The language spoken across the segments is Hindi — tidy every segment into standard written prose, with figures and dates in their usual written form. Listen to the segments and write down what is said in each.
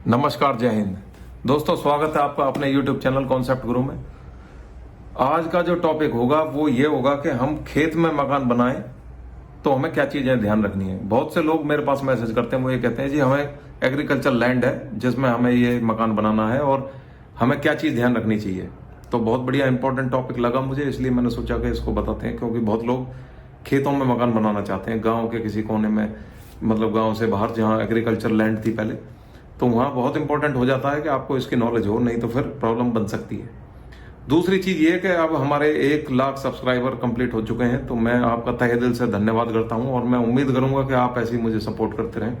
नमस्कार, जय हिंद दोस्तों। स्वागत है आपका अपने YouTube चैनल कॉन्सेप्ट गुरु में। आज का जो टॉपिक होगा वो ये होगा कि हम खेत में मकान बनाएं तो हमें क्या चीजें ध्यान रखनी है। बहुत से लोग मेरे पास मैसेज करते हैं, वो ये कहते हैं जी हमें एग्रीकल्चर लैंड है जिसमें हमें ये मकान बनाना है और हमें क्या चीज ध्यान रखनी चाहिए। तो बहुत बढ़िया इंपॉर्टेंट टॉपिक लगा मुझे, इसलिए मैंने सोचा कि इसको बताते हैं, क्योंकि बहुत लोग खेतों में मकान बनाना चाहते हैं, गाँव के किसी कोने में, मतलब गाँव से बाहर जहाँ एग्रीकल्चर लैंड थी पहले, तो वहां बहुत इंपॉर्टेंट हो जाता है कि आपको इसकी नॉलेज हो, नहीं तो फिर प्रॉब्लम बन सकती है। दूसरी चीज ये कि अब हमारे 1 लाख सब्सक्राइबर कंप्लीट हो चुके हैं, तो मैं आपका तहे दिल से धन्यवाद करता हूं और मैं उम्मीद करूंगा कि आप ऐसे ही मुझे सपोर्ट करते रहें।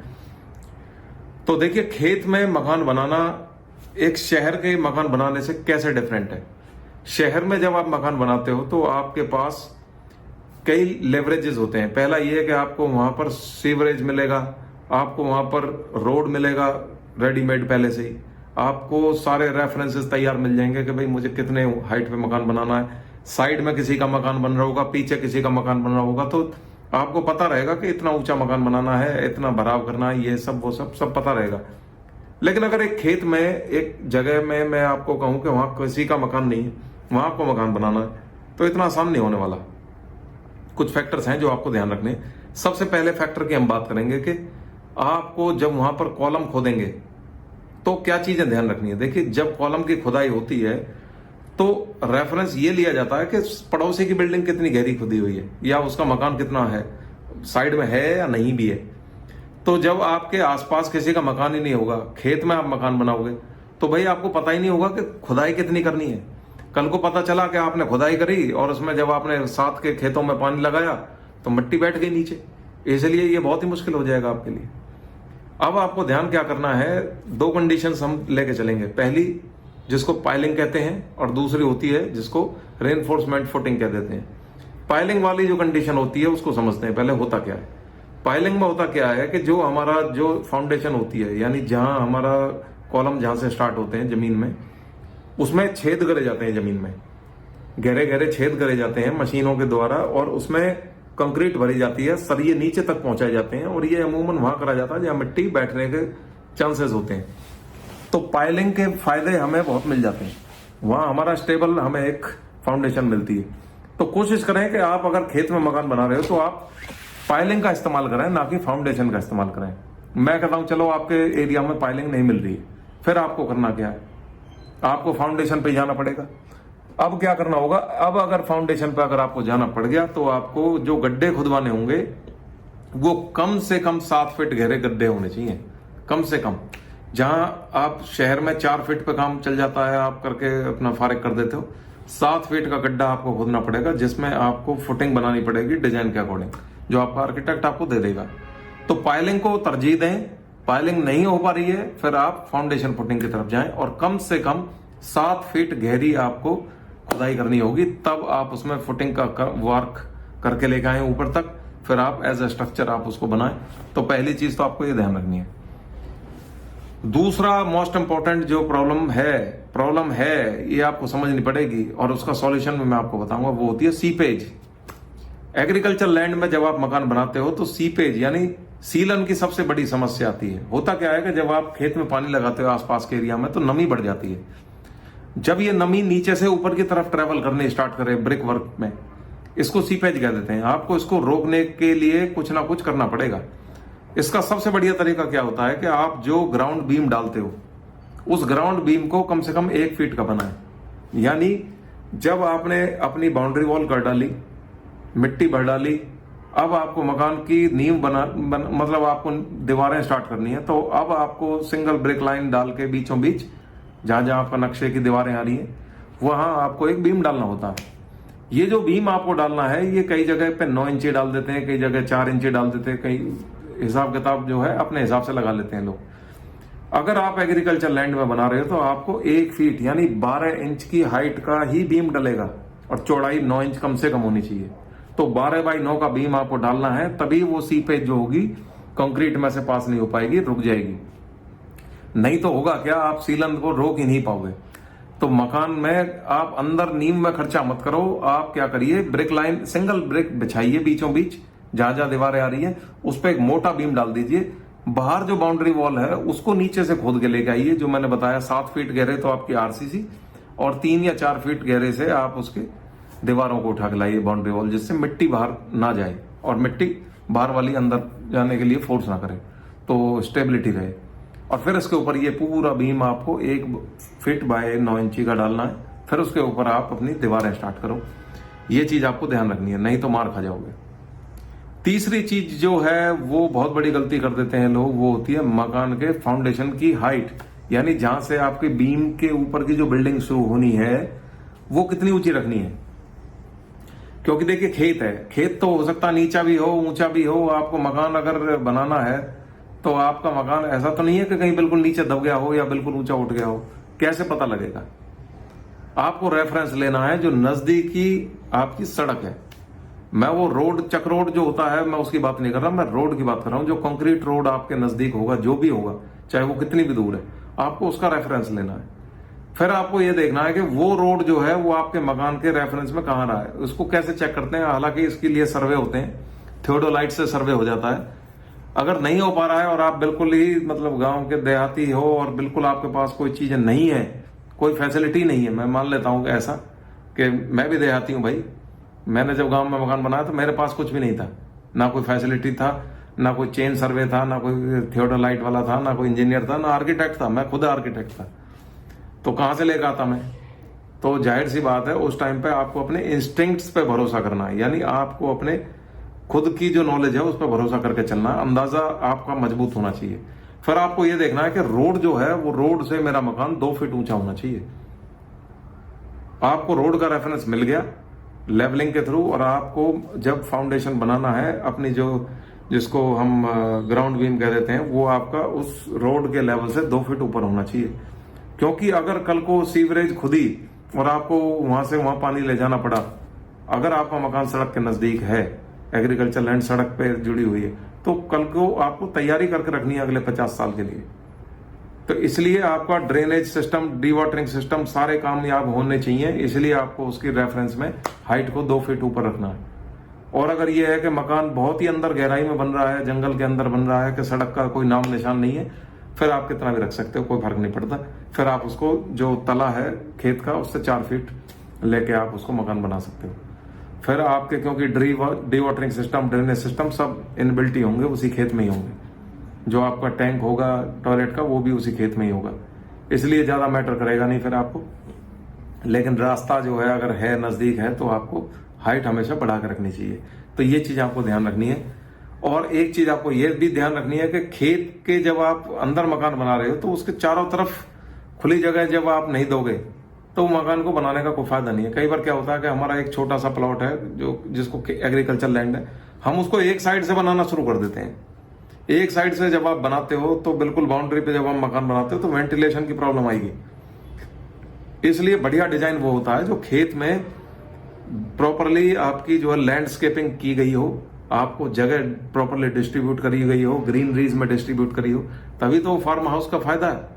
तो देखिए, खेत में मकान बनाना एक शहर के मकान बनाने से कैसे डिफरेंट है। शहर में जब आप मकान बनाते हो तो आपके पास कई लेवरेजेस होते हैं। पहला ये है कि आपको वहां पर सीवरेज मिलेगा, आपको वहां पर रोड मिलेगा रेडीमेड पहले से ही, आपको सारे रेफरेंसेस तैयार मिल जाएंगे कि भाई मुझे कितने हाइट पे मकान बनाना है, साइड में किसी का मकान बन रहा होगा, पीछे किसी का मकान बन रहा होगा, तो आपको पता रहेगा कि इतना ऊंचा मकान बनाना है, इतना भराव करना है, ये सब वो सब पता रहेगा। लेकिन अगर एक खेत में, एक जगह में मैं आपको कहूं कि वहां किसी का मकान नहीं है, वहां आपको मकान बनाना है, तो इतना आसान नहीं होने वाला। कुछ फैक्टर्स हैं जो आपको ध्यान रखने हैं। सबसे पहले फैक्टर की हम बात करेंगे कि आपको जब वहां पर कॉलम खोदेंगे तो क्या चीजें ध्यान रखनी है। देखिए, जब कॉलम की खुदाई होती है तो रेफरेंस ये लिया जाता है कि पड़ोसी की बिल्डिंग कितनी गहरी खुदी हुई है या उसका मकान कितना है, साइड में है या नहीं भी है। तो जब आपके आसपास किसी का मकान ही नहीं होगा, खेत में आप मकान बनाओगे, तो भाई आपको पता ही नहीं होगा कि खुदाई कितनी करनी है। कल को पता चला कि आपने खुदाई करी और उसमें जब आपने साथ के खेतों में पानी लगाया तो मिट्टी बैठ गई नीचे, इसलिए ये बहुत ही मुश्किल हो जाएगा आपके लिए। अब आपको ध्यान क्या करना है, 2 कंडीशंस हम लेके चलेंगे। पहली जिसको पाइलिंग कहते हैं और दूसरी होती है जिसको रेनफोर्समेंट फुटिंग कह देते हैं। पाइलिंग वाली जो कंडीशन होती है उसको समझते हैं पहले, होता क्या है। पाइलिंग में होता क्या है कि जो हमारा जो फाउंडेशन होती है, यानी जहां हमारा कॉलम जहां से स्टार्ट होते हैं जमीन में, उसमें छेद करे जाते हैं, जमीन में गहरे गहरे छेद करे जाते हैं मशीनों के द्वारा, और उसमें कंक्रीट भरी जाती है, सरिये नीचे तक पहुंचाए जाते हैं, और ये अमूमन वहां करा जाता है जहां मिट्टी बैठने के चांसेस होते हैं। तो पाइलिंग के फायदे हमें बहुत मिल जाते हैं, वहां हमारा स्टेबल हमें एक फाउंडेशन मिलती है। तो कोशिश करें कि आप अगर खेत में मकान बना रहे हो तो आप पाइलिंग का इस्तेमाल करें, ना कि फाउंडेशन का इस्तेमाल करें। मैं कहता हूं चलो आपके एरिया में पाइलिंग नहीं मिल रही है, फिर आपको करना क्या है, आपको फाउंडेशन पे जाना पड़ेगा। अब क्या करना होगा, अब अगर फाउंडेशन पे अगर आपको जाना पड़ गया तो आपको जो गड्ढे खुदवाने होंगे वो कम से कम 7 फीट गहरे गड्ढे होने चाहिए, कम से कम। जहां आप शहर में 4 फीट पे काम चल जाता है, आप करके अपना फारिग कर देते हो, 7 फीट का गड्ढा आपको खोदना पड़ेगा, जिसमें आपको फुटिंग बनानी पड़ेगी डिजाइन के अकॉर्डिंग, जो आपका आर्किटेक्ट आपको दे देगा। तो पाइलिंग को तरजीह दें। पाइलिंग नहीं हो पा रही है, फिर आप फाउंडेशन फुटिंग की तरफ जाएं और कम से कम 7 फीट गहरी आपको खुदाई करनी होगी, तब आप उसमें फुटिंग का वर्क करके लेके आए ऊपर तक, फिर आप एज ए स्ट्रक्चर आप उसको बनाएं। तो पहली चीज तो आपको ये ध्यान रखनी है। दूसरा मोस्ट इंपॉर्टेंट जो प्रॉब्लम है ये आपको समझनी पड़ेगी और उसका सॉल्यूशन में मैं आपको बताऊंगा, वो होती है सीपेज। एग्रीकल्चर लैंड में जब आप मकान बनाते हो तो सीपेज यानी सीलन की सबसे बड़ी समस्या आती है। होता क्या है कि जब आप खेत में पानी लगाते हो आसपास के एरिया में तो नमी बढ़ जाती है। जब ये नमी नीचे से ऊपर की तरफ ट्रेवल करने स्टार्ट करे ब्रिक वर्क में, इसको सीपेज कह देते हैं। आपको इसको रोकने के लिए कुछ ना कुछ करना पड़ेगा। इसका सबसे बढ़िया तरीका क्या होता है कि आप जो ग्राउंड बीम डालते हो उस ग्राउंड बीम को कम से कम 1 फीट का बनाएं। यानी जब आपने अपनी बाउंड्री वॉल कर डाली, मिट्टी भर डाली, अब आपको मकान की नींव मतलब आपको दीवारें स्टार्ट करनी है, तो अब आपको सिंगल ब्रिक लाइन डाल के बीचों बीच जहां जहां आपका नक्शे की दीवारें आ रही हैं वहां आपको एक बीम डालना होता है। ये जो बीम आपको डालना है ये कई जगह पे 9 इंची डाल देते हैं, कई जगह 4 इंची डाल देते हैं, कई हिसाब किताब जो है अपने हिसाब से लगा लेते हैं लोग। अगर आप एग्रीकल्चर लैंड में बना रहे हो तो आपको 1 फीट यानी 12 इंच की हाइट का ही बीम डलेगा और चौड़ाई 9 इंच कम से कम होनी चाहिए। तो 12 बाई 9 का बीम आपको डालना है, तभी वो सीपेज जो होगी कंक्रीट में से पास नहीं हो पाएगी, रुक जाएगी। नहीं तो होगा क्या, आप सीलन को रोक ही नहीं पाओगे। तो मकान में आप अंदर नींव में खर्चा मत करो, आप क्या करिए, ब्रिक लाइन सिंगल ब्रिक बिछाइए बीचों बीच, जहां जहां दीवारें आ रही है उस पर एक मोटा बीम डाल दीजिए, बाहर जो बाउंड्री वॉल है उसको नीचे से खोद के लेके आइए, जो मैंने बताया 7 फीट गहरे तो आपकी आरसीसी, और 3 या 4 फीट गहरे से आप उसके दीवारों को उठा के लाइए बाउंड्री वॉल, जिससे मिट्टी बाहर ना जाए और मिट्टी बाहर वाली अंदर जाने के लिए फोर्स ना करे, तो स्टेबिलिटी रहे। और फिर इसके ऊपर ये पूरा बीम आपको 1 फीट बाय 9 इंची का डालना है। फिर उसके ऊपर आप अपनी दीवारें स्टार्ट करो। ये चीज आपको ध्यान रखनी है, नहीं तो मार खा जाओगे। तीसरी चीज जो है वो बहुत बड़ी गलती कर देते हैं लोग, वो होती है मकान के फाउंडेशन की हाइट, यानी जहां से आपके बीम के ऊपर की जो बिल्डिंग शुरू होनी है वो कितनी ऊंची रखनी है। क्योंकि देखिए खेत है, खेत तो हो सकता नीचा भी हो ऊंचा भी हो, आपको मकान अगर बनाना है तो आपका मकान ऐसा तो नहीं है कि कहीं बिल्कुल नीचे दब गया हो या बिल्कुल ऊंचा उठ गया हो। कैसे पता लगेगा? आपको रेफरेंस लेना है जो नजदीकी आपकी सड़क है। मैं वो रोड, चक रोड जो होता है, मैं उसकी बात नहीं कर रहा, मैं रोड की बात कर रहा हूं। जो कंक्रीट रोड आपके नजदीक होगा, जो भी होगा, चाहे वो कितनी भी दूर है, आपको उसका रेफरेंस लेना है। फिर आपको ये देखना है कि वो रोड जो है वो आपके मकान के रेफरेंस में कहां रहा है। उसको कैसे चेक करते हैं? हालांकि इसके लिए सर्वे होते हैं, थियोडोलाइट से सर्वे हो जाता है। अगर नहीं हो पा रहा है और आप बिल्कुल ही मतलब गांव के देहाती हो और बिल्कुल आपके पास कोई चीजें नहीं है, कोई फैसिलिटी नहीं है, मैं मान लेता हूं ऐसा कि मैं भी देहाती हूं भाई। मैंने जब गांव में मकान बनाया तो मेरे पास कुछ भी नहीं था, ना कोई फैसिलिटी था, ना कोई चेन सर्वे था, ना कोई थियोडोलाइट वाला था, ना कोई इंजीनियर था, ना आर्किटेक्ट था। मैं खुद आर्किटेक्ट था, तो कहां से लेकर आता मैं? तो जाहिर सी बात है उस टाइम पे आपको अपने इंस्टिंक्ट्स पे भरोसा करना है, यानी आपको अपने खुद की जो नॉलेज है उस पर भरोसा करके चलना है। अंदाजा आपका मजबूत होना चाहिए। फिर आपको यह देखना है कि रोड जो है वो रोड से मेरा मकान 2 फीट ऊंचा होना चाहिए। आपको रोड का रेफरेंस मिल गया लेवलिंग के थ्रू, और आपको जब फाउंडेशन बनाना है अपनी जो जिसको हम ग्राउंड बीम कह देते हैं, वो आपका उस रोड के लेवल से 2 फीट ऊपर होना चाहिए। क्योंकि अगर कल को सीवरेज खुदी और आपको वहां से वहां पानी ले जाना पड़ा, अगर आपका मकान सड़क के नजदीक है, एग्रीकल्चर लैंड सड़क पे जुड़ी हुई है, तो कल को आपको तैयारी करके रखनी है अगले 50 साल के लिए। तो इसलिए आपका drainage system, D watering system, सारे कामयाब होने चाहिए। इसलिए आपको उसकी रेफरेंस में हाइट को 2 फीट ऊपर रखना है। और अगर यह है कि मकान बहुत ही अंदर गहराई में बन रहा है, जंगल के अंदर बन रहा है, कि सड़क का कोई नाम निशान नहीं है, फिर आप कितना भी रख सकते हो, कोई फर्क नहीं पड़ता। फिर आप उसको जो तला है खेत का उससे 4 फीट लेके आप उसको मकान बना सकते हो। फिर आपके क्योंकि D watering system, drainage system सब इनबिल्ट ही होंगे, उसी खेत में ही होंगे। जो आपका टैंक होगा टॉयलेट का वो भी उसी खेत में ही होगा, इसलिए ज्यादा मैटर करेगा नहीं फिर आपको। लेकिन रास्ता जो है अगर है नजदीक है तो आपको हाइट हमेशा बढ़ा कर रखनी चाहिए। तो ये चीज आपको ध्यान रखनी है। और एक चीज आपको ये भी ध्यान रखनी है कि खेत के जब आप अंदर मकान बना रहे हो तो उसके चारों तरफ खुली जगह जब आप नहीं दोगे तो मकान को बनाने का कोई फायदा नहीं है। कई बार क्या होता है कि हमारा एक छोटा सा प्लॉट है जो जिसको एग्रीकल्चर लैंड है, हम उसको एक साइड से बनाना शुरू कर देते हैं। एक साइड से जब आप बनाते हो तो बिल्कुल बाउंड्री पे जब हम मकान बनाते हो तो वेंटिलेशन की प्रॉब्लम आएगी। इसलिए बढ़िया डिजाइन वो होता है जो खेत में प्रॉपरली आपकी जो है लैंडस्केपिंग की गई हो, आपको जगह प्रॉपरली डिस्ट्रीब्यूट करी गई हो, ग्रीनरीज में डिस्ट्रीब्यूट करी हो, तभी तो फार्म हाउस का फायदा है।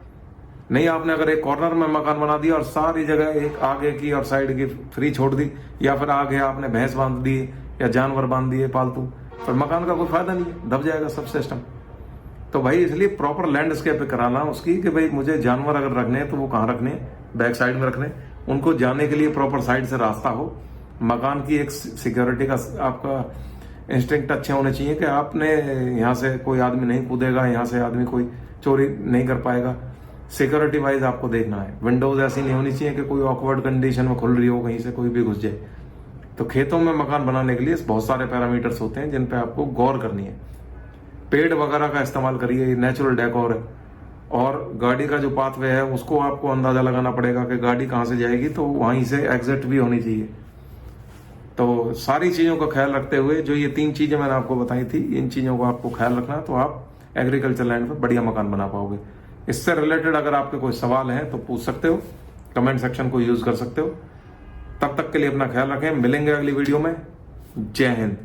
नहीं आपने अगर एक कॉर्नर में मकान बना दिया और सारी जगह एक आगे की और साइड की फ्री छोड़ दी, या फिर आगे आपने भैंस बांध दी या जानवर बांध दिए पालतू, फिर मकान का कोई फायदा नहीं है, दब जाएगा सब सिस्टम। तो भाई इसलिए प्रॉपर लैंडस्केप कराना उसकी कि भाई मुझे जानवर अगर रखने हैं तो वो कहाँ रखने हैं, बैक साइड में रखने, उनको जाने के लिए प्रॉपर साइड से रास्ता हो। मकान की एक सिक्योरिटी का आपका इंस्टिंक्ट अच्छे होने चाहिए कि आपने यहाँ से कोई आदमी नहीं कूदेगा, यहाँ से आदमी कोई चोरी नहीं कर पाएगा। सिक्योरिटी वाइज आपको देखना है, विंडोज ऐसी नहीं होनी चाहिए कि कोई ऑकवर्ड कंडीशन में खुल रही हो, कहीं से कोई भी घुस जाए। तो खेतों में मकान बनाने के लिए बहुत सारे पैरामीटर्स होते हैं जिन पे आपको गौर करनी है। पेड़ वगैरह का इस्तेमाल करिए, नेचुरल डेकोर है। और गाड़ी का जो पाथवे है उसको आपको अंदाजा लगाना पड़ेगा कि गाड़ी कहाँ से जाएगी, तो वहीं से एग्जिट भी होनी चाहिए। तो सारी चीजों का ख्याल रखते हुए जो ये 3 चीजें मैंने आपको बताई थी, इन चीजों को आपको ख्याल रखना, तो आप एग्रीकल्चर लैंड पर बढ़िया मकान बना पाओगे। इससे रिलेटेड अगर आपके कोई सवाल हैं तो पूछ सकते हो, कमेंट सेक्शन को यूज कर सकते हो। तब तक के लिए अपना ख्याल रखें, मिलेंगे अगली वीडियो में। जय हिंद।